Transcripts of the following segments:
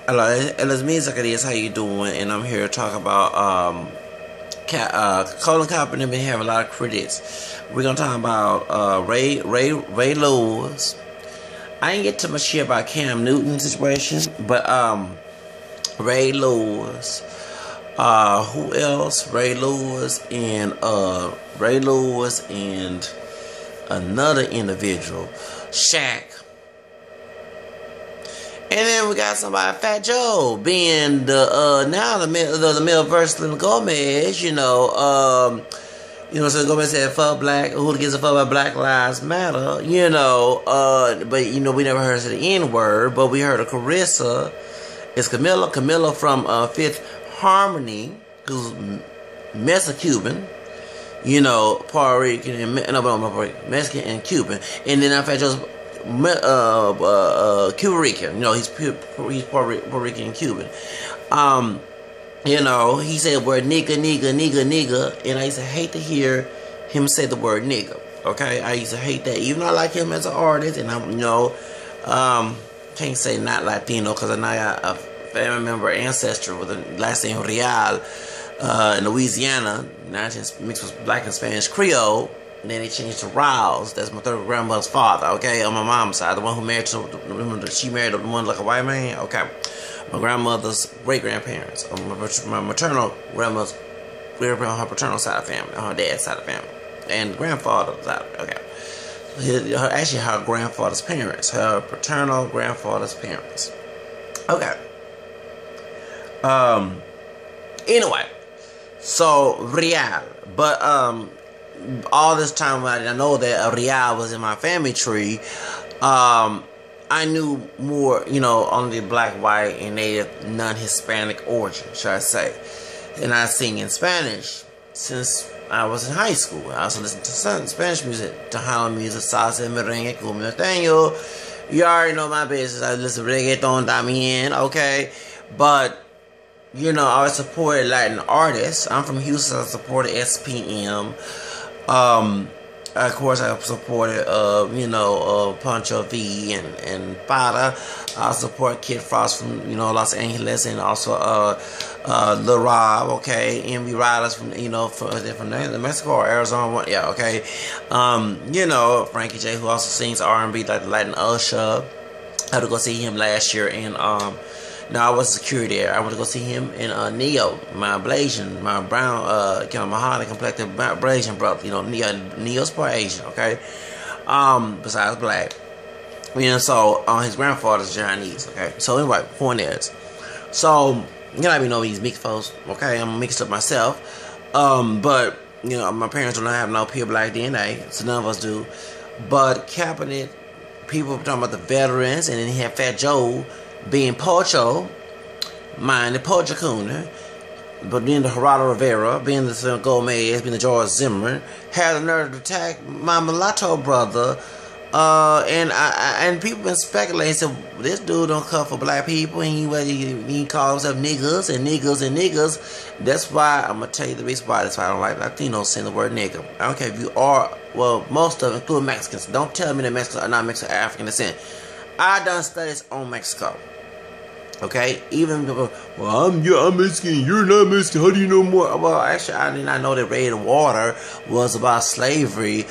Hello, it's me, Zacarias. How you doing? And I'm here to talk about Colin Kaepernick been having a lot of critics. We're gonna talk about Ray Lewis. I didn't get too much shit about Cam Newton's situation, but Ray Lewis. Who else? Ray Lewis and another individual, Shaq. And then we got somebody, Fat Joe, being the male versus Gomez. So Gomez said fuck black. Who gives a fuck about Black Lives Matter? But we never heard the N word, but we heard of Carissa. It's Camilla from Fifth Harmony, who's Mexican, Puerto Rican and Mexican and Cuban, and then Fat Joe's Cuban Rican. He's Puerto Rican and Cuban. He said the word nigga, and I used to hate to hear him say the word nigga. Okay, I used to hate that, even though I like him as an artist, and can't say not Latino because I know I got a family member ancestor with the last name Real in Louisiana, mixed with black and Spanish Creole. And then they changed to Riles. That's my third grandmother's father, okay, on my mom's side. The one who married she married the one like a white man, okay. My grandmother's great-grandparents. My maternal grandmother's on her paternal side of the family, on her dad's side of the family. And grandfather's side, okay. Actually, her grandfather's parents. Her paternal grandfather's parents. Okay. Anyway. So, Real. But, all this time I know that Real was in my family tree, I knew more, on the black, white, and native, non-Hispanic origin, should I say. And I sing in Spanish since I was in high school. I also listened to Spanish music, Tejano music, salsa, merengue, cumbia, norteño. You already know my business. I listen to reggaeton también, okay? But I always supported Latin artists. I'm from Houston. I supported SPM. Of course, I supported, Pancho V and Fada. I support Kid Frost from, Los Angeles, and also, Lil Rob, okay, MV Riders from, from Mexico or Arizona, yeah, okay. Frankie J, who also sings R&B like the Latin Usher. I had to go see him last year, and, I was security there. I went to go see him in Neo, my Blasian, my brown, kind of mahogany complected Blasian brother. Neo's part Asian, okay? Besides black. So his grandfather's Chinese, okay? So anyway, point is, so these mixed folks, okay? I'm mixed up myself, but my parents do not have no pure black DNA, so none of us do. But Kaepernick, people were talking about the veterans, and then he had Fat Joe being Pocho, the Pocho Cooner, but then the Gerardo Rivera, being the Gomez, being the George Zimmerman, had the nerve to attack my mulatto brother, and people been speculating, said this dude don't cut for black people, and he calls himself niggas and niggas. That's why I'm gonna tell you the reason why. That's why I don't like Latinos saying the word nigga. I don't care if you are, well, most of them, including Mexicans. Don't tell me that Mexicans are not Mexican, African descent. I done studies on Mexico. Okay, even people, well, I'm Mexican, you're not Mexican, how do you know more? Well, actually, I did not know that Ray and Water was about slavery.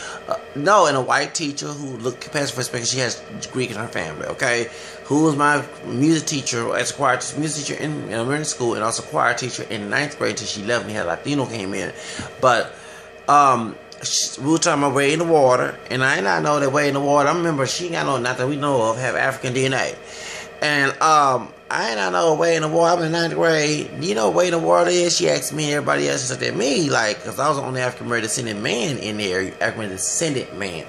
No, and a white teacher who looked past for respect, she has Greek in her family, okay? Who was my music teacher, as a choir music teacher in elementary school, and also choir teacher in 9th grade until she left and had Latino came in. But, we were talking about Way in the Water, and I did not know that Way in the Water, I remember she ain't got no, not that we know of, have African DNA. And, I ain't not know Way in the Water. I'm in 9th grade. You know what Way in the Water is? She asked me and everybody else. She said that me, because I was the only African-American descendant man in there. African descendant man.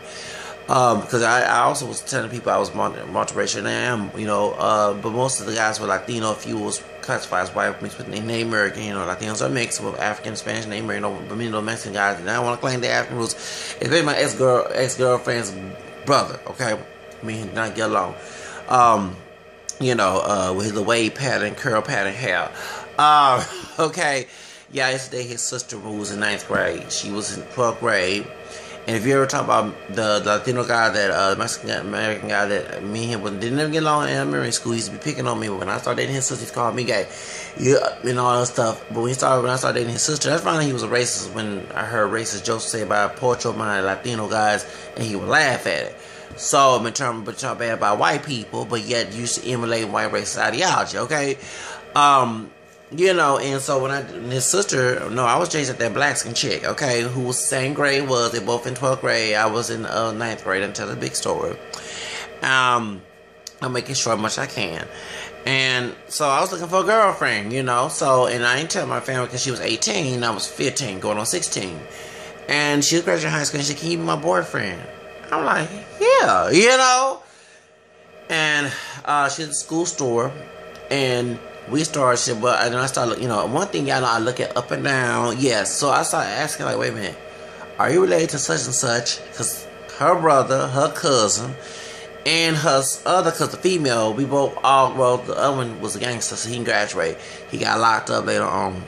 Because I also was telling people I was multiracial, and I am, but most of the guys were Latino. Few was classified as white, mixed with Native American, Latinos are mixed with African, Spanish, Native American, but many of the Mexican guys. And I don't want to claim the African roots. It's really my ex-girlfriend's brother, okay? I mean, not get along. With his wave pattern, curl pattern hair. Okay. Yeah, yesterday his sister who was in 9th grade. She was in 12th grade. And if you ever talk about the Latino guy, that Mexican American guy that me and him didn't ever get along in elementary school, he used to be picking on me. But when I started dating his sister, he called me gay, and all that stuff. But when I started dating his sister, that's finally he was a racist. When I heard racist jokes say about Pocho my Latino guys, and he would laugh at it. So I'm talking bad about white people, but yet used to emulate white racist ideology. Okay. And so when his sister, no, I was chasing that black skin chick, okay, who was the same grade was, they both in 12th grade, I was in 9th grade, until the big story. I'm making sure as much as I can. And so I was looking for a girlfriend, so, and I didn't tell my family because she was 18, I was 15, going on 16. And she was graduating high school, and she said, can you be my boyfriend? I'm like, yeah, And she's at the school store, and we started shit, but then I started, one thing y'all know, I look at up and down, yes. So I started asking, like, wait a minute, are you related to such and such? Because her brother, her cousin, and her other cousin, female, we both well, the other one was a gangster, so he didn't graduate. He got locked up later on.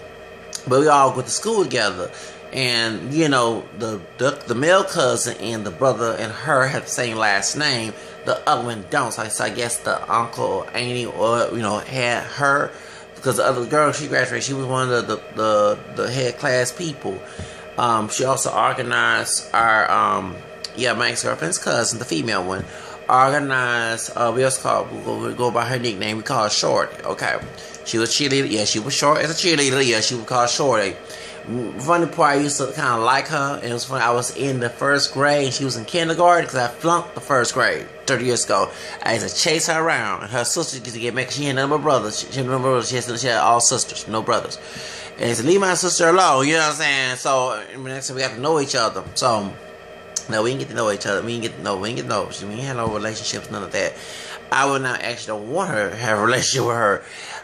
But we all went to school together. And, the male cousin and the brother and her had the same last name. The other one don't. So I guess the uncle, auntie, or, had her. Because the other girl, she graduated. She was one of the head class people. She also organized our, my ex-girlfriend's cousin, the female one, organized, we go by her nickname, we call her Shorty, okay. She was cheerleader, yeah, she was short as a cheerleader, yeah, she was called Shorty. Funny part, I used to kind of like her, and it was funny, I was in the 1st grade, and she was in kindergarten, because I flunked the 1st grade, 30 years ago. I used to chase her around, and her sister used to get mad, because she had none but brothers. She had all sisters, no brothers. And I said, leave my sister alone, you know what I'm saying? So, next time we got to know each other, so, no, we didn't get to know each other, we didn't have no relationships, none of that. I would not actually don't want her to have a relationship with her.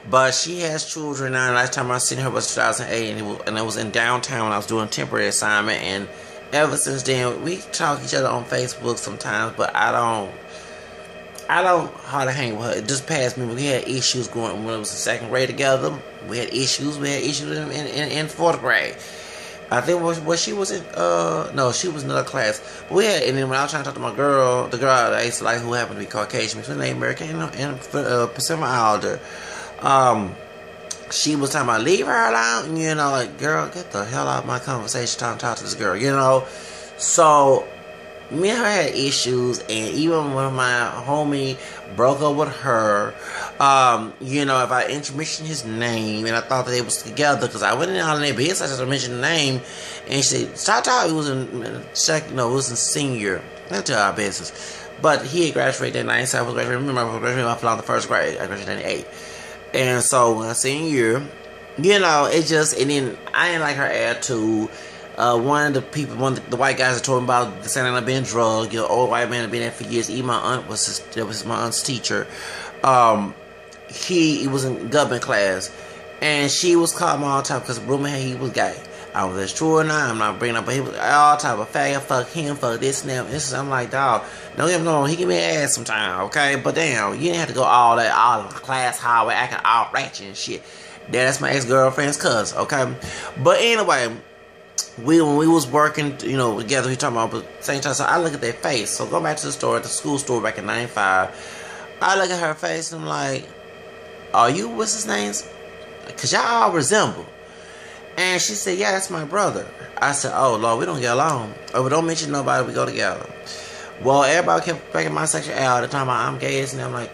But she has children now. Last time I seen her was 2008, and it was in downtown. I was doing a temporary assignment, and ever since then, we talk each other on Facebook sometimes, but I don't hardly hang with her. It just passed me. We had issues going when it was in 2nd grade together. We had issues in 4th grade. I think she was in, no, she was in another class. But we had, and then when I was trying to talk to my girl, the girl that I used to like, who happened to be Caucasian, she was named American and Pacific Islander. She was talking about leave her alone, like, girl, get the hell out of my conversation trying to talk to this girl, So, me and her had issues, and even when my homie broke up with her, if I mentioned his name, and I thought that they was together, because I went in on their business, I just mentioned the name, and she said, stop talking, it was it was in senior, not to our business, but he had graduated in 97, I was graduating, remember, I was graduating in the 1st grade, I graduated in 98, and so, when I senior year, it just, and then, I didn't like her attitude. One of the white guys that told me about the Santa Ana being drugged, old white man had been there for years. Even my aunt was my aunt's teacher. He was in government class, and she was calling him all the time because the rumor had he was gay. I was as true or not, I'm not bringing up, but he was all the time a faggot, fuck him, fuck this and that. I'm like, dog, don't get me wrong, he give me an ass sometime, okay? But damn, you didn't have to go all class highway acting all ratchet and shit. That's my ex-girlfriend's cousin, okay? But anyway, when we was working, together, we talking about the same time. So I look at their face. So go back to the school store back in 95. I look at her face and I'm like, are you, what's his name? Because y'all all resemble. And she said, yeah, that's my brother. I said, oh, Lord, we don't get along. Oh, we don't mention nobody, we go together. Well, everybody kept breaking my sexuality, talking about I'm gay, and I'm like,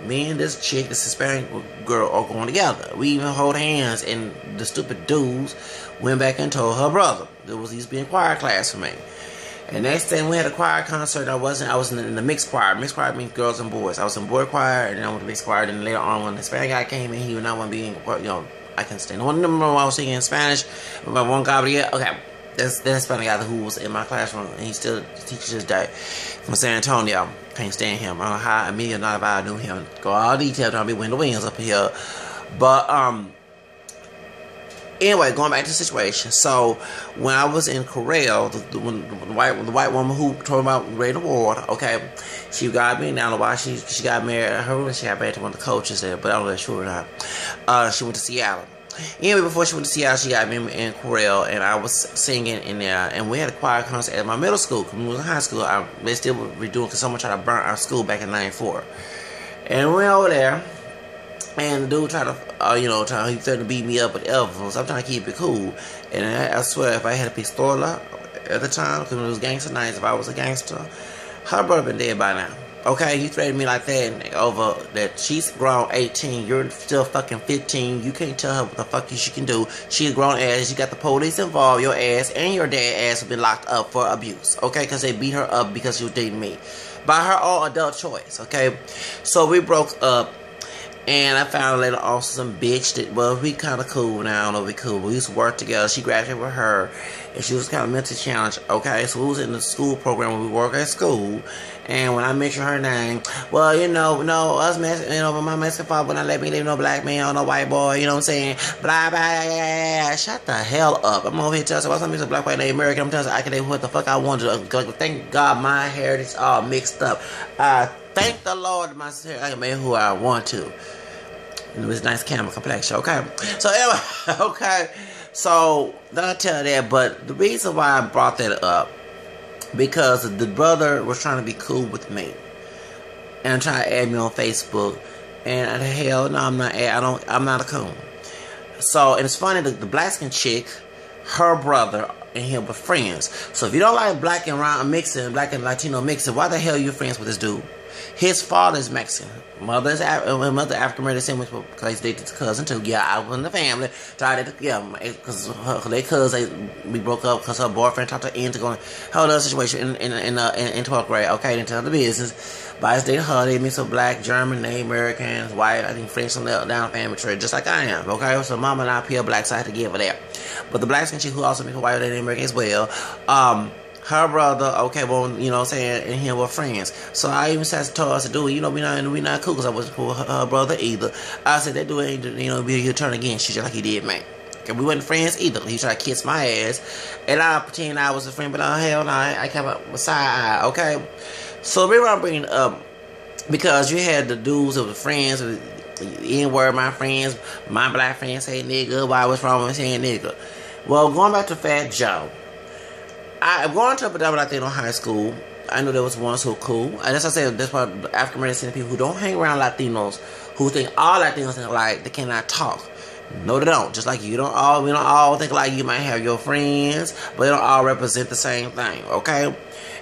me and this chick, this Hispanic girl, are going together. We even hold hands, and the stupid dudes went back and told her brother. He used to be in choir class for me. And next thing we had a choir concert, I was in the mixed choir. Mixed choir means girls and boys. I was in boy choir, and then I went to mixed choir. Then later on, when the Hispanic guy came in, he would not want to be in, I can't stand. One of them I was singing in Spanish. But one guy, okay, that's the Hispanic guy who was in my classroom, and he still teaches this day from San Antonio. Can't stand him. I don't know how immediately not if I knew him. Go all details, I'll be winning the wings up here. But anyway, going back to the situation. So when I was in Corral, the white woman who told me about Ray Award, okay, she got me. Now I don't know why she got married. She got married to one of the coaches there, but I don't know if sure or not. She went to Seattle. Anyway, before she went to Seattle, she got me in chorale, and I was singing in there, and we had a choir concert at my middle school. Because when we was in high school, they still were redoing because someone tried to burn our school back in '94. And we went over there, and the dude tried to, he threatened to beat me up with elbows. I'm trying to keep it cool. And I swear, if I had a pistola at the time, because it was gangster nights, if I was a gangster, her brother been dead by now. Okay, you threatened me like that and over that she's grown 18, you're still fucking 15, you can't tell her what the fuck she can do. She's grown ass, you got the police involved, your ass and your dad ass have been locked up for abuse, okay, because they beat her up because she was dating me. By her own adult choice, okay? So we broke up, and I found later on some bitch that, well, we kind of cool now, I don't know if we cool, we used to work together, she graduated with her, and she was kind of mentally challenged, okay? So we was in the school program when we work at school. And when I mention her name, well, no, us Mexican, my Mexican father would not let me leave no black man or no white boy, you know what I'm saying? Blah, blah, blah. Shut the hell up. I'm over here telling you about something, black, white, native American. I'm telling you, I can do what the fuck I want to. Thank God my heritage is all mixed up. Thank the Lord my hair, I can make who I want to. It was nice camera complexion, okay? So, anyway, okay. So, don't tell that, but the reason why I brought that up, because the brother was trying to be cool with me and trying to add me on Facebook, and hell no, I'm not a coon. So, and it's funny, the black skin chick, her brother and him were friends. So if you don't like black and Latino mixing, why the hell are you friends with this dude? His father is Mexican. Mother African American sandwich because they dated his cousin too. Yeah, I was in the family. Tried to, because they cousin, we broke up because her boyfriend talked her into going hold other situation in 12th grade. Okay, into the business. But I just dated her. They mix of black, German, Native Americans, white, I think French, and down family tree, just like I am. Okay, so mama and I pure black, so I had to give her that. But the black skin chick who also makes a white Native American as well. Her brother, okay, well, you know what I'm saying, and him were friends. So I even told her, I said, dude, we not cool, because I wasn't cool with her brother either. I said, that dude ain't, he'll turn against you just like he did, man. Okay, we wasn't friends either. He tried to kiss my ass, and I pretend I was a friend, but hell no, I kept a side eye, okay? So we were bringing it up, because you had the dudes that were friends, N-word, my friends, my black friends say nigga, why was wrong with saying nigga? Well, going back to Fat Joe, I'm going to Latino high school. I know there was ones who were cool. And as I said, that's why African American people who don't hang around Latinos, who think all Latinos think alike, they cannot talk. No, they don't. Just like we don't all think alike. You might have your friends, but they don't all represent the same thing, okay?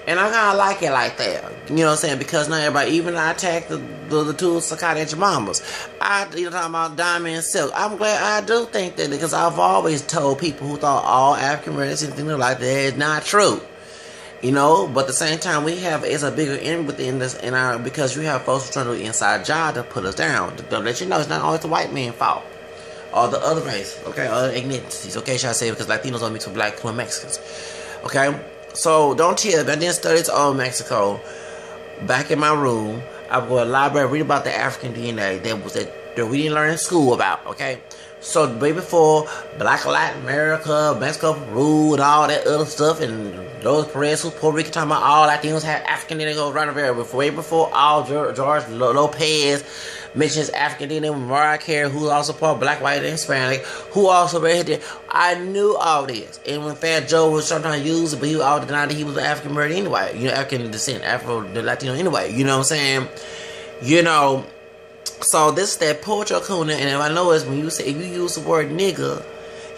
And I kind of like it like that. You know what I'm saying? Because not everybody, even I attack the two psychotic mamas. Talking about Diamond and Silk. I'm glad I do think that, because I've always told people who thought all African Americans think like that is not true. But at the same time, it's a bigger end within this, because you have folks trying to do an inside job to put us down. To let you know it's not always the white man's fault. Or the other race, okay? Other ethnicities, okay? Should I say, because Latinos don't mix with black and Mexicans, okay? So, don't tell me. I did studies on Mexico. Back in my room, I would go to the library, read about the African DNA that we didn't learn in school about, okay? So, way before Black Latin America, Mexico, Peru, and all that other stuff, and those Perez, Puerto Rico, talking about all Latinos have African DNA goes right over way before all George Lopez mentions African DNA with Mariah Carey, who also part Black, White, and Hispanic, who also right there. I knew all this. And when Fat Joe was trying to use it, but he all denied that he was African American anyway. African descent, Latino anyway. You know what I'm saying? So this is that poetry cooning, and if I know is when you say, if you use the word nigga,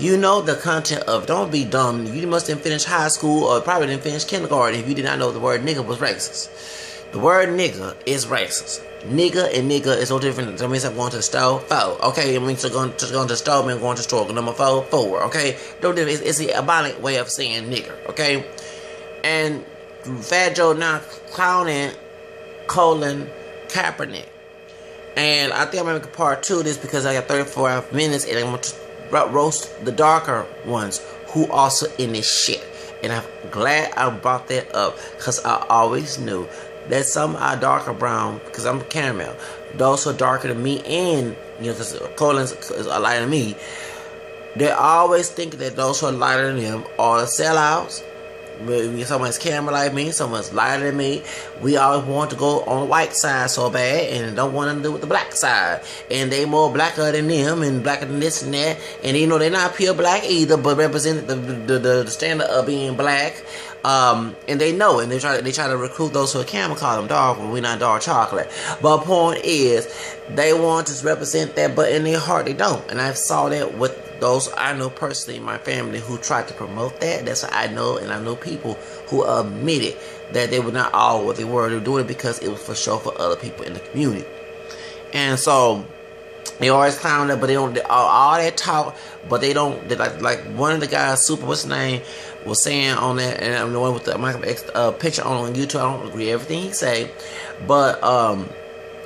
you know the content of, don't be dumb. You must have finished high school or probably didn't finish kindergarten if you did not know the word nigga was racist. The word nigga is racist. Nigga and nigga is no different. That means I'm going to the store, 4. Okay, it means going to the store, means going to the store. Number 4, 4. Okay, don't do it's the abolic way of saying nigger. Okay, and Fat Joe now clowning Colin Kaepernick. And I think I'm going to make a part 2 of this because I got 34 minutes and I'm going to roast the darker ones who also in this shit. And I'm glad I brought that up because I always knew that some are darker brown because I'm caramel. Those who are darker than me and, because Colin's is lighter than me, they always think that those who are lighter than them are sellouts Someone's camera like me, someone's lighter than me. We always want to go on the white side so bad and don't want to do with the black side. And they more blacker than them and blacker than this and that. And you know they're not pure black either, but represent the standard of being black. And they know, and they try to recruit those who can call them dark when we're not dark chocolate. But point is, they want to represent that, but in their heart they don't. And I saw that with those I know personally in my family who tried to promote that. That's what I know, and I know people who admitted that they were not all what they were. They were doing it because it was for show for other people in the community. And so they always clown that, but they don't. All that talk, but they don't. Like one of the guys, what's his name, was saying on that, and I'm the one with the Michael X picture on YouTube. I don't agree with everything he say, but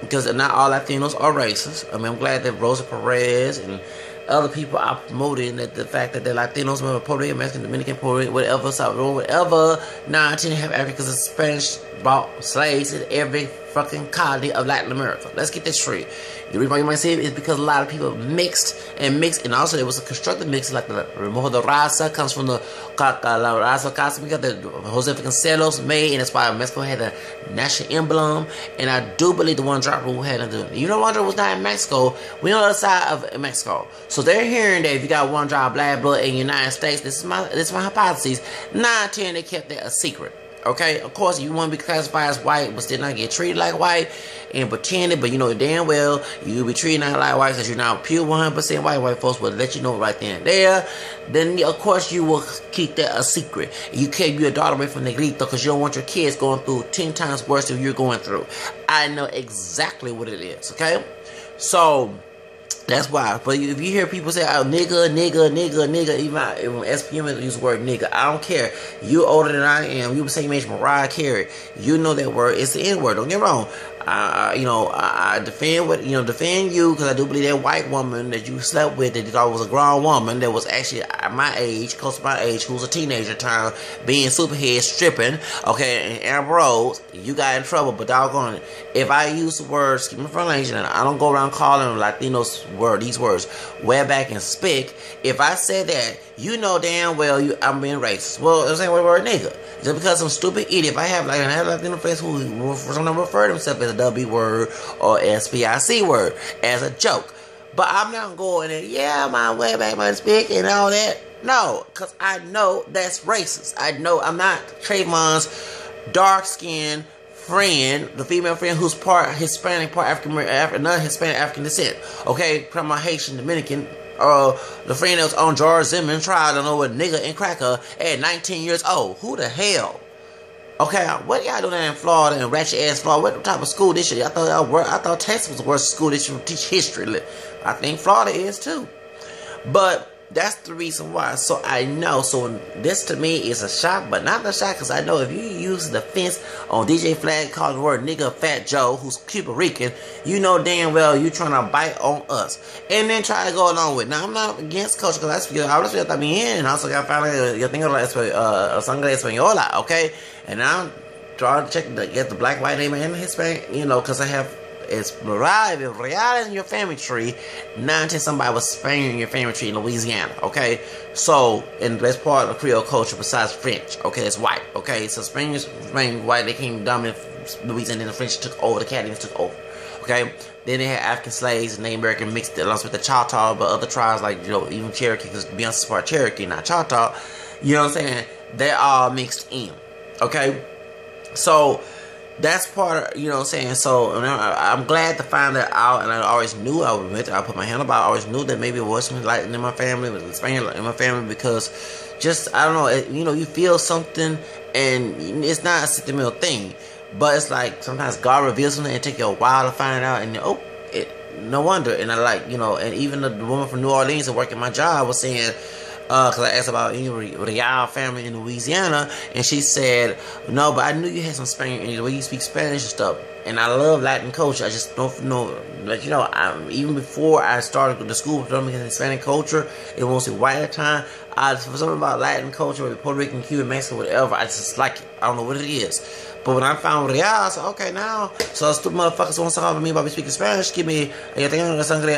because not all Latinos are racist. I mean, I'm glad that Rosa Perez and other people are promoting that the fact that they're Latinos, Puerto Rican, Mexican, Dominican, Puerto Rican, whatever, Salvador, whatever, non-10 have Africa, because the Spanish bought slaves in every fucking colony of Latin America. Let's get this straight. The reason why you might say it is because a lot of people mixed, and also there was a constructed mix, like the Remojo de Raza comes from the La Raza Cosmica that Jose Vasconcelos made, and that's why Mexico had a national emblem, and I do believe the one drop rule had to do. You know, one drop was not in Mexico. We're on the other side of Mexico, so they're hearing that if you got one drop black blood in the United States, this is my hypothesis. 9-10 they kept that a secret. Okay, of course, you want to be classified as white, but still not get treated like white and pretend it, but you know damn well you'll be treated not like white because you're not pure 100% white. White folks will let you know right then and there. Then, of course, you will keep that a secret. You keep your daughter away from Negrito because you don't want your kids going through 10 times worse than you're going through. I know exactly what it is, okay? So that's why. But if you hear people say, oh, nigga, even SPM use the word nigga, I don't care. You older than I am. You the same age Mariah Carey. You know that word. It's the N-word. Don't get me wrong. I defend you because I do believe that white woman that you slept with that you thought was a grown woman that was actually my age, close to my age, who was a teenager at the time, being superhead stripping, okay, and Amber Rose, you got in trouble, but doggone it. If I use the word, excuse me for language, and I don't go around calling Latinos these words, way back and spick, if I said that, you know damn well I'm being racist. Well, I'm saying the word nigga. Just because I'm stupid idiot. If I have Latino friends who sometimes refer themselves as a W word or SPIC word as a joke. But I'm not going in, my way back, my speak and all that. No, because I know that's racist. I know I'm not Trayvon's dark-skinned friend, the female friend who's part Hispanic, part African descent. Okay, from my Haitian Dominican. The friend that was on George Zimmerman trial, I don't know what nigga and cracker at 19 years old. Who the hell? Okay, what y'all doing in Florida and ratchet ass Florida? What type of school this shit? I thought Texas was the worst school that should teach history. I think Florida is too. But that's the reason why. So I know. So this to me is a shock, but not a shock because I know if you use the fence on DJ Flag calling the word nigga Fat Joe, who's Cuban Rican, you know damn well you trying to bite on us. And then try to go along with. Now I'm not against culture because I was también, and also got found yo tengo sangre española, okay? And I'm trying to check get the black, white name and Hispanic, because I have. It's Real in your family tree. 9-10 somebody was Spaniard in your family tree in Louisiana. Okay, so and that's part of the Creole culture besides French. Okay, it's white. Okay, so Spanish, white, they came dominant Louisiana, and the French took over. The Acadians took over. Okay, then they had African slaves and Native American mixed along with the Choctaw, but other tribes like even Cherokee, because Beyonce's part Cherokee, not Choctaw. You know what I'm saying? They're all mixed in. Okay, so. That's part of, what I'm saying? So, I'm glad to find that out, and I always knew, I put my hand up, I always knew that maybe it was something like in my family, it was Spaniard in my family, because just, I don't know, you feel something, and it's not a sentimental thing, but it's like, sometimes God reveals something, and it takes you a while to find it out, and no wonder, and I and even the woman from New Orleans that worked at my job was saying, because I asked about any Real family in Louisiana, and she said, no, but I knew you had some Spanish, and the way you speak Spanish and stuff, And I love Latin culture. I just don't know, like, you know, even before I started the school for Dominican Hispanic culture, it was mostly white at the time. For something about Latin culture, Puerto Rican, Cuban, Mexican, whatever, I just like it. I don't know what it is. But when I found Real, I said, okay, now, so stupid motherfuckers want to talk to me about speaking Spanish. Give me, yo tengo sangre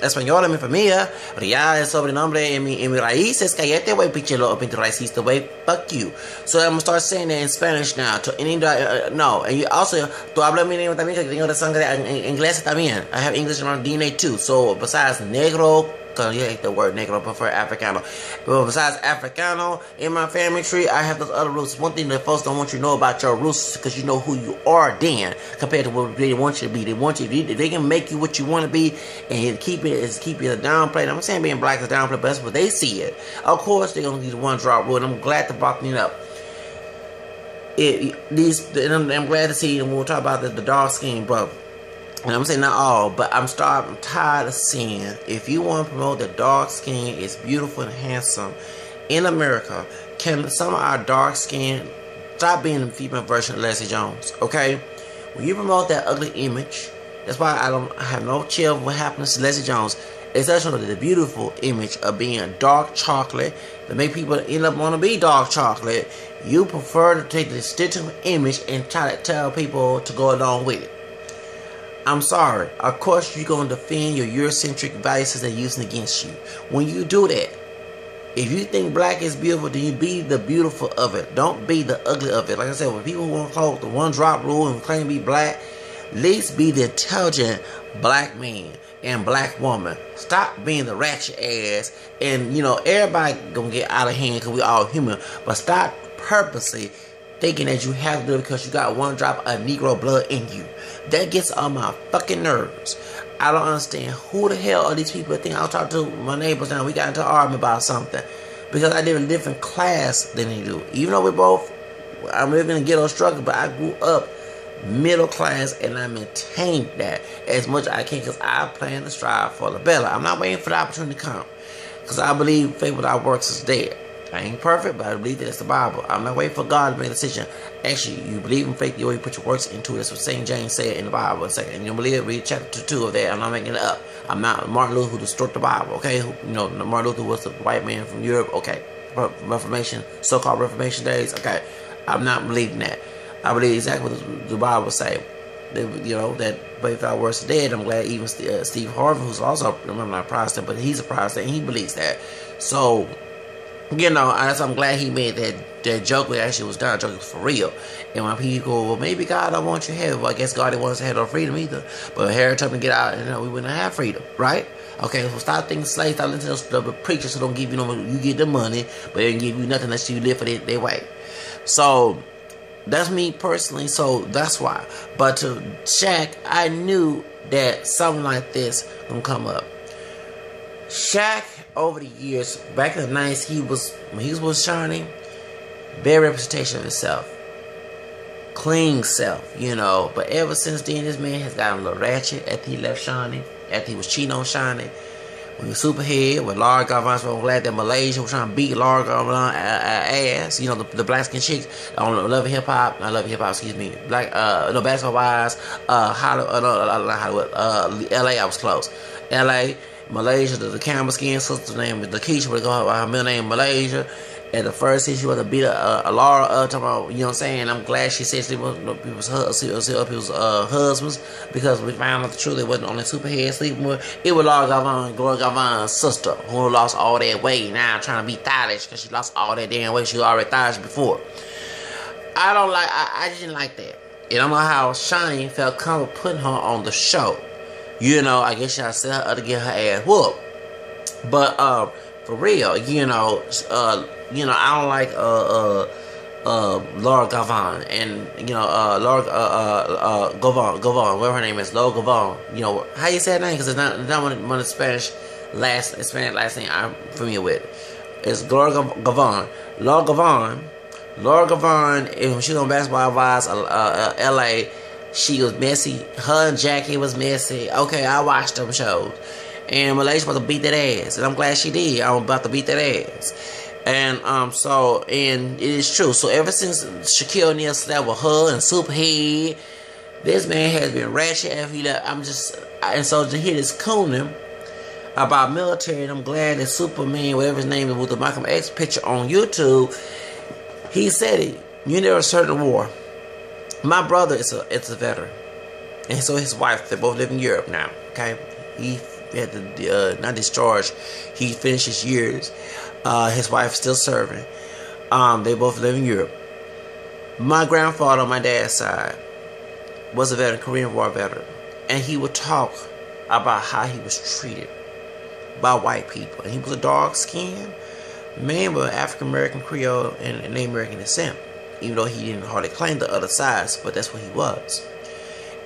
española en mi familia. Real es sobrenombre en mi raíces. Cállate, wey, pinche racista, wey. Fuck you. So I'm going to start saying that in Spanish now. To any, no. And you also, tú hablas mi name también, que tengo sangre inglesa también. I have English in my DNA too. So besides negro, because you hate the word negro, I prefer Africano. But besides Africano, in my family tree, I have those other roots. One thing that folks don't want you to know about your roots is because you know who you are then, compared to what they want you to be. They want you to, they can make you what you want to be, and keep it a downplay. I'm saying being black is downplay, but that's what they see it. Of course, they're going to do the one drop rule, and I'm glad to block it up. I'm glad to see, and we'll talk about the dark skin, bro. And I'm saying not all, but I'm tired of seeing, if you want to promote the dark skin is beautiful and handsome in America, can some of our dark skin stop being the female version of Leslie Jones, okay? When you promote that ugly image, that's why I have no chill with what happens to Leslie Jones. It's actually the beautiful image of being dark chocolate that make people end up want to be dark chocolate. You prefer to take the distinctive image and try to tell people to go along with it. I'm sorry. Of course, you're going to defend your Eurocentric biases they're using against you. When you do that, if you think black is beautiful, then you be the beautiful of it. Don't be the ugly of it. Like I said, when people want to call the one drop rule and claim to be black, at least be the intelligent black man and black woman. Stop being the ratchet ass. And, you know, everybody going to get out of hand because we all human. But stop purposely thinking that you have to do it because you got one drop of Negro blood in you. That gets on my fucking nerves. I don't understand who the hell are these people that think. I'll talk to my neighbors now. We got into an argument about something because I did a different class than they do. Even though I'm living in a ghetto struggle, but I grew up middle class and I maintained that as much as I can because I plan to strive for the better. I'm not waiting for the opportunity to come because I believe faith without works is dead. I ain't perfect, but I believe that it's the Bible. I'm not waiting for God to make a decision. Actually, you believe in faith, you already put your works into it. That's what St. James said in the Bible. And you don't believe it, read chapter 2 of that. I'm not making it up. I'm not Martin Luther who distorted the Bible, okay? You know, Martin Luther was a white man from Europe, okay? Reformation, so-called Reformation days, okay? I'm not believing that. I believe exactly what the Bible say. You know, that faith without works is dead. I'm glad even Steve Harvey, who's also, remember, not Protestant, but he's a Protestant, and he believes that. So, you know, I'm glad he made that joke that actually was done. Joke was for real. And when people go, well, maybe God don't want you to have. Well, I guess God didn't want us to have no freedom either. But Harry told me to get out, and you know, we wouldn't have freedom, right? Okay, so stop thinking slaves. Stop listening to the preachers who don't give you no money. You get the money, but they don't give you nothing unless you live for their way. So that's me personally. So that's why. But to Shaq, I knew that something like this gonna come up. Shaq, over the years, back in the 90s, when he was shining, very representation of himself. Clean self, you know. But ever since then, this man has gotten a little ratchet after he left Shining, after he was cheating on Shining. When he was Superhead, with Laura Gavon, so I'm glad that Malaysia was trying to beat Laura Gavon ass. You know, the black skin chicks on Love and Hip Hop, not Love and Hip Hop, excuse me. Basketball Wives, Hollywood, LA, I was close. LA, Malaysia, the camera skin sister's name is Lakeisha, but her middle name Malaysia. And the first thing she wanted to beat Laura talking about, you know what I'm saying? I'm glad she said she was people's husbands, because we found out the truth. It wasn't only Superhead sleeping with. It was Laura Gavon, Gloria Gavon's sister, who lost all that weight now trying to be stylish because she lost all that damn weight. She was already stylish before. I didn't like that. And I don't know how Shani felt comfortable putting her on the show. You know, I guess y'all set her to get her ass whooped. But for real, you know, I don't like Laura Gavon, and you know, Laura Gavon, whatever her name is, Laura Gavon. You know, how you say her name? Because it's not one of the Spanish last name I'm familiar with. It's Gloria Gavon. Laura Gavon, when she was on Basketball Wives, LA. She was messy. Her and Jackie was messy. Okay, I watched them shows. And Malaysia was to beat that ass. And I'm glad she did. I'm about to beat that ass. And and it is true. So ever since Shaquille O'Neal slept with her and Superhead, This man has been ratchet after he left. And so to hear this cooning about military, and I'm glad that Superman, whatever his name is, with the Malcolm X picture on YouTube, he said it. You never served a war. My brother is a veteran, and so his wife, they both live in Europe now. Okay, he had to not discharge. He finished his years. His wife still serving. They both live in Europe. My grandfather on my dad's side was a veteran, Korean War veteran, and he would talk about how he was treated by white people. And he was a dark-skinned man with African American, Creole, and Native American descent. Even though he didn't hardly claim the other sides, but that's what he was.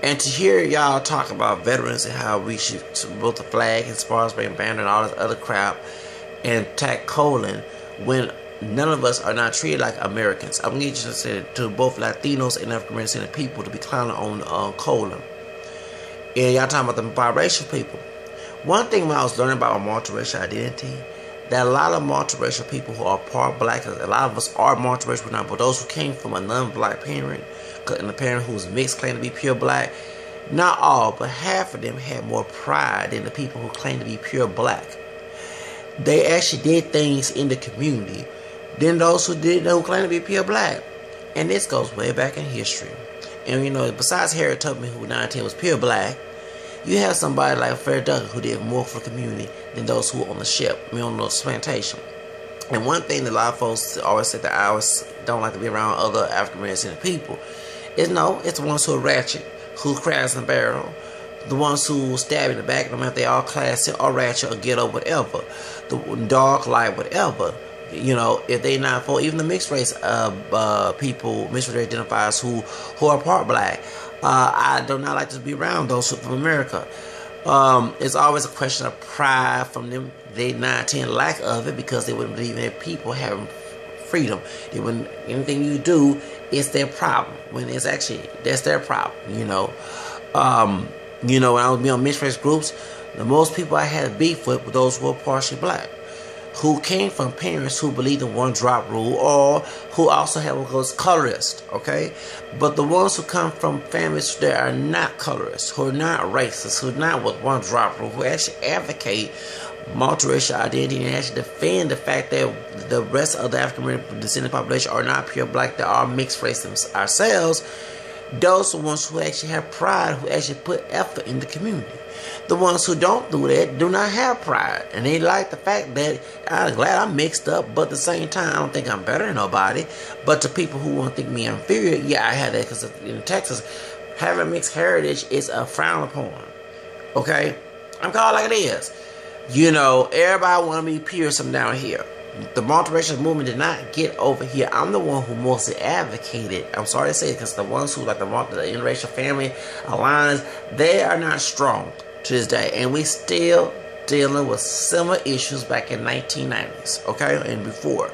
And to hear y'all talk about veterans and how we should both the flag and Spars Bay and Banner and all this other crap and attack Colin when none of us are not treated like Americans. I'm going to need you to say to both Latinos and African American people to be clowning on Colin. And y'all talking about the biracial people. One thing when I was learning about multiracial identity, that a lot of multiracial people who are part black, a lot of us are multiracial now, but those who came from a non-black parent, and a parent who's mixed claim to be pure black, not all, but half of them had more pride than the people who claim to be pure black. They actually did things in the community than those who claim to be pure black. And this goes way back in history. And you know, besides Harriet Tubman, who 19 was pure black, you have somebody like Fred Douglass who did more for the community than those who were on the ship, on the plantation. And one thing that a lot of folks always say that I always don't like to be around other African American people is it's the ones who are ratchet, who crabs in the barrel, the ones who stab in the back, no matter if they all classy or ratchet or ghetto, whatever, the dark, light, whatever. You know, if they not for even the mixed race people, mixed race identifiers who are part black, I do not like to be around those from America. It's always a question of pride from them. They not tend lack of it because they wouldn't believe in their people having freedom. They wouldn't, anything you do, it's their problem. When it's actually that's their problem. When I was on mixed race groups, the most people I had beef with were those who were partially black, who came from parents who believed in one drop rule, or who also had what goes colorist, okay? But the ones who come from families that are not colorist, who are not racist, who are not with one drop rule, who actually advocate multiracial identity and actually defend the fact that the rest of the African American descendant population are not pure black, they are mixed race ourselves, those are the ones who actually have pride, who actually put effort in the community. The ones who don't do that do not have pride. And they like the fact that I'm glad I'm mixed up, but at the same time, I don't think I'm better than nobody. But to people who want to think me inferior, yeah, I had that because in Texas, having mixed heritage is a frown upon. Okay? I'm called like it is. Everybody want to be Pearson down here. The multiracial movement did not get over here. I'm the one who mostly advocated. I'm sorry to say it because the ones who like the interracial family alliance, they are not strong to this day. And we still dealing with similar issues back in 1990s, okay, and before.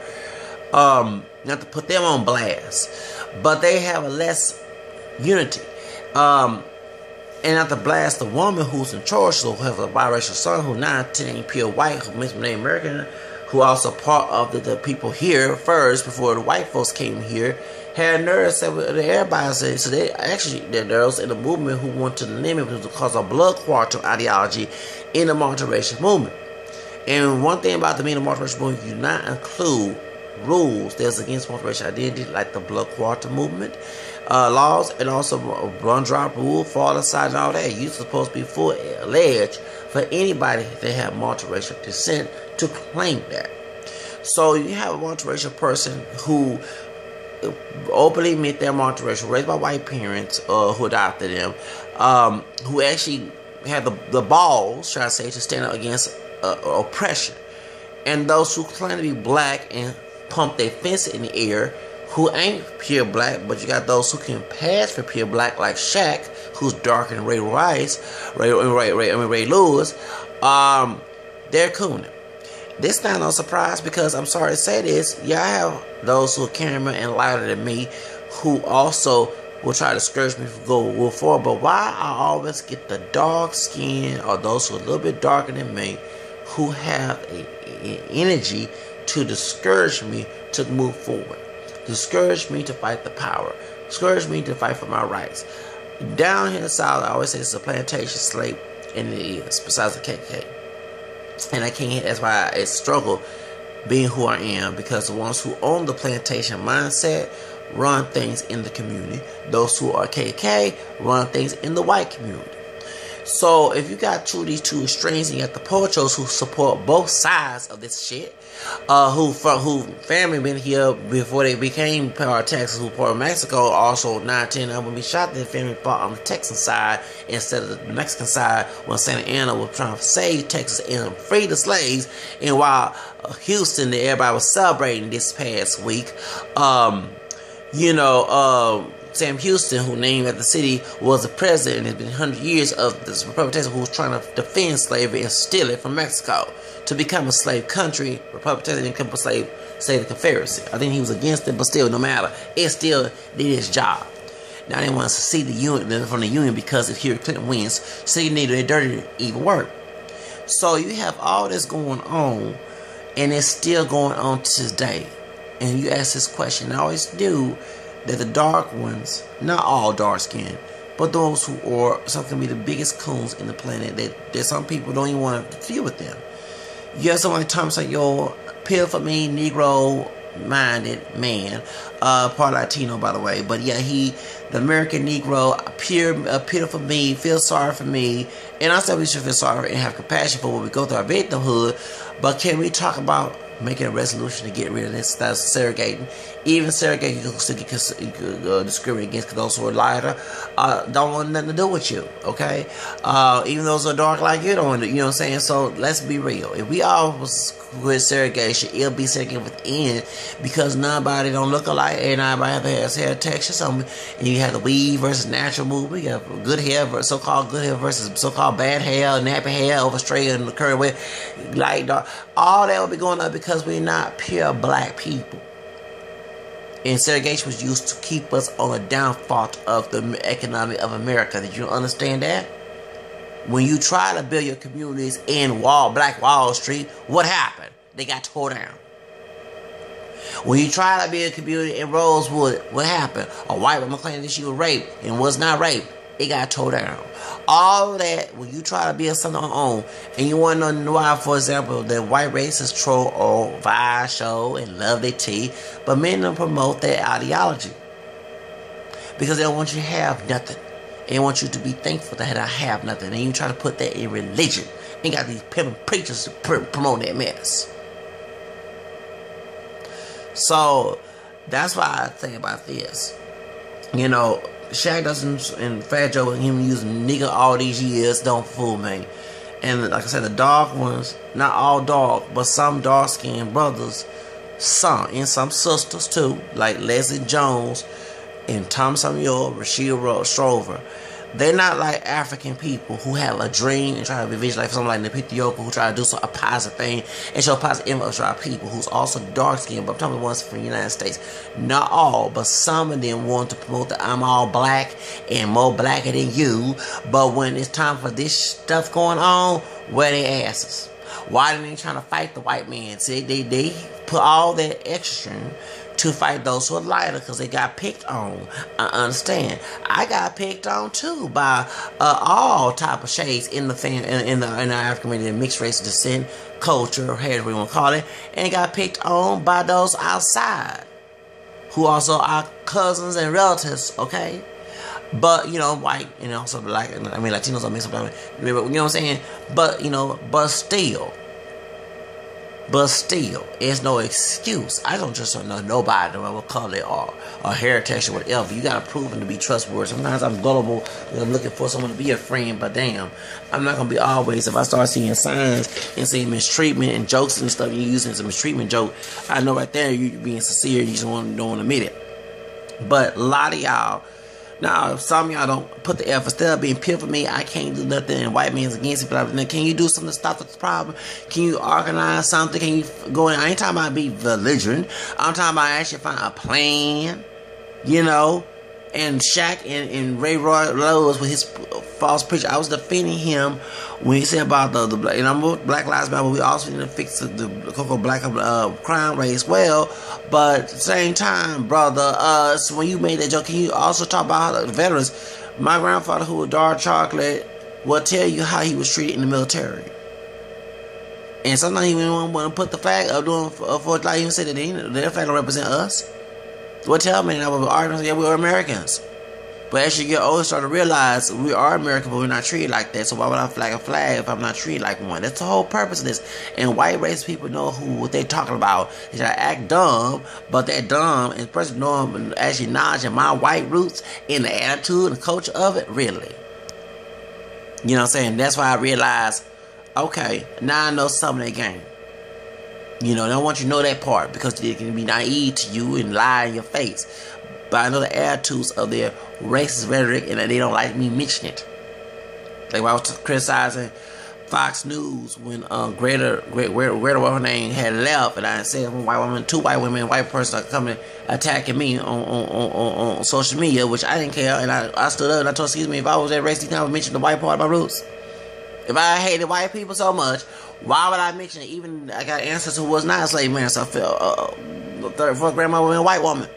Not to put them on blast, but they have a less unity. And not to blast the woman who's in charge, so who has a biracial son who not ain't pure white, who makes me American, who also part of the people here first before the white folks came here, had nerves that everybody said. So they actually, there are those in the movement who want to limit it because of blood quantum ideology in the multiracial movement. And one thing about the multiracial movement, you do not include rules that's against multiracial identity, like the blood quantum movement laws, and also one drop rule, fall aside, and all that. You're supposed to be full alleged for anybody that have multiracial descent to claim that. So you have a multiracial person who openly admit they're multiracial, raised by white parents who adopted them, who actually had the balls, shall I say, to stand up against oppression. And those who claim to be black and pump their fist in the air, who ain't pure black, but you got those who can pass for pure black, like Shaq, who's darker than Ray Lewis. They're cooning. This not no surprise because I'm sorry to say this, y'all have those who are camera and lighter than me, who also will try to discourage me from going forward. But why I always get the dark skin or those who are a little bit darker than me, who have a energy to discourage me to move forward, discourage me to fight the power, discourage me to fight for my rights. Down here in the South, I always say it's a plantation slave, and it is, besides the KKK. And I can't, that's why I struggle being who I am, because the ones who own the plantation mindset run things in the community. Those who are KKK run things in the white community. So if you got these two extremes, and you got the Pochos who support both sides of this shit, who family been here before they became part of Texas, who part of Mexico, also 9-10 of them be shot. Their family fought on the Texan side instead of the Mexican side when Santa Anna was trying to save Texas and free the slaves. And while Houston, everybody was celebrating this past week, Sam Houston, who named after the city, was the president. It's been 100 years of this Republic of Texas, who was trying to defend slavery and steal it from Mexico to become a slave country. Republic of Texas didn't become a slave Confederacy. I think he was against it, but still, no matter, it still did its job. Now they want to secede the union from the union because if Hillary Clinton wins, so you need their dirty, evil work. So you have all this going on, and it's still going on to this day. And you ask this question, I always do, that the dark ones, not all dark skinned, but those who are, some can be the biggest coons in the planet, that some people don't even want to deal with them. You have someone like Thomas, like, yo, peel for me, Negro minded man, part Latino, by the way, but yeah, the American Negro, peel for me, feel sorry for me, and I said we should feel sorry and have compassion for what we go through our victimhood. But can we talk about making a resolution to get rid of this? That's segregating. Even segregating, you could discriminate against those who are lighter, don't want nothing to do with you, okay? Even those who are dark like you don't want to, you know what I'm saying? So let's be real. If we all was with segregation, it'll be segregated within, because nobody don't look alike, and everybody has hair texture, something, and you have the weave versus natural movement. You have good hair, so-called good hair versus so-called bad hair, nappy hair, over straight and curly way, light, dark. All that will be going up because we're not pure black people. And segregation was used to keep us on the downfall of the economy of America. Did you understand that? When you try to build your communities in Black Wall Street, what happened? They got tore down. When you try to build a community in Rosewood, what happened? A white woman claimed that she was raped and was not raped. It got tore down. All of that, when you try to build something on your own, and you want to know why, for example, the white racists troll on Vice show and love their tea, but men don't promote their ideology because they don't want you to have nothing. They want you to be thankful that I have nothing, and you try to put that in religion. And got these pimping preachers to promote that mess. So that's why I think about this. You know, Shaq doesn't, and Fat Joe and him using nigga all these years don't fool me. And like I said, the dark ones, not all dark, but some dark skinned brothers, some, and some sisters too, like Leslie Jones and Tom Samuel, Rashida Strover. They're not like African people who have a dream and try to be visualized, like someone like Nephi Yoko who try to do a positive thing and show positive image to our people, who's also dark skinned, but I'm talking about the ones from the United States. Not all, but some of them want to promote that I'm all black and more blacker than you, but when it's time for this stuff going on, where they asses? Why are they trying to fight the white man? See, they put all that extra to fight those who are lighter because they got picked on. I understand. I got picked on too by all type of shades in the African community, mixed race descent, culture, however you want to call it, and got picked on by those outside who also are cousins and relatives. Okay. But, you know, white, and also black, I mean, Latinos are mixed up, you know what I'm saying? But, but still, it's no excuse. I don't just know nobody, no matter what color they are, or heritage or whatever. You gotta prove them to be trustworthy. Sometimes I'm gullible, and I'm looking for someone to be a friend, but damn, I'm not gonna be always. If I start seeing signs and seeing mistreatment and jokes and stuff, you using as a mistreatment joke, I know right there you being sincere, you just don't want to admit it. But a lot of y'all, now, if some of y'all don't put the effort, still being pure for me, I can't do nothing, and white man's against it, but can you do something to stop this problem? Can you organize something? Can you go in? I ain't talking about be belligerent. I'm talking about actually find a plan, And Shaq and Ray Rose with his false preacher, I was defending him when he said about the black, and I'm Black Lives Matter, but we also need to fix the Coco Black crime rate as well. But at the same time, brother, so when you made that joke, can you also talk about how the veterans, My grandfather, who was dark chocolate, will tell you how he was treated in the military. And sometimes he wouldn't want to put the flag up doing for like he said that their flag don't represent us. Well, tell me, and I would argue, yeah, we are Americans. But as you get older, start to realize we are American, but we're not treated like that. So why would I flag a flag if I'm not treated like one? That's the whole purpose of this. And white race people know what they're talking about. They try to act dumb, but they're dumb. And the person knowing, actually acknowledging my white roots and the attitude and culture of it, really. You know what I'm saying? That's why I realized, okay, now I know some of their game. You know, they don't want you to know that part because they can be naive to you and lie in your face. But I know the attitudes of their racist rhetoric and that they don't like me mentioning it. Like when I was criticizing Fox News when Greta, what her name, had left, and I said two white women, white person coming attacking me on social media, which I didn't care, and I stood up and I told, excuse me, if I was that racist, I would mention the white part of my roots. If I hated white people so much, why would I mention it? Even I got ancestors who was not a slave man, so I felt third, fourth grandmother and a white woman.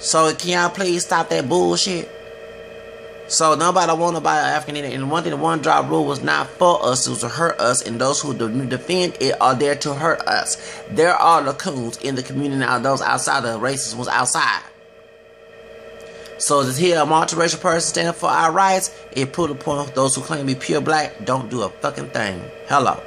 So can y'all please stop that bullshit? So nobody want nobody African Indian. And one thing, the one drop rule was not for us, it was to hurt us. And those who defend it are there to hurt us. There are the coons in the community now. Those outside, the racist ones outside. So to hear a multiracial person stand up for our rights, it put a point on those who claim to be pure black don't do a fucking thing. Hello.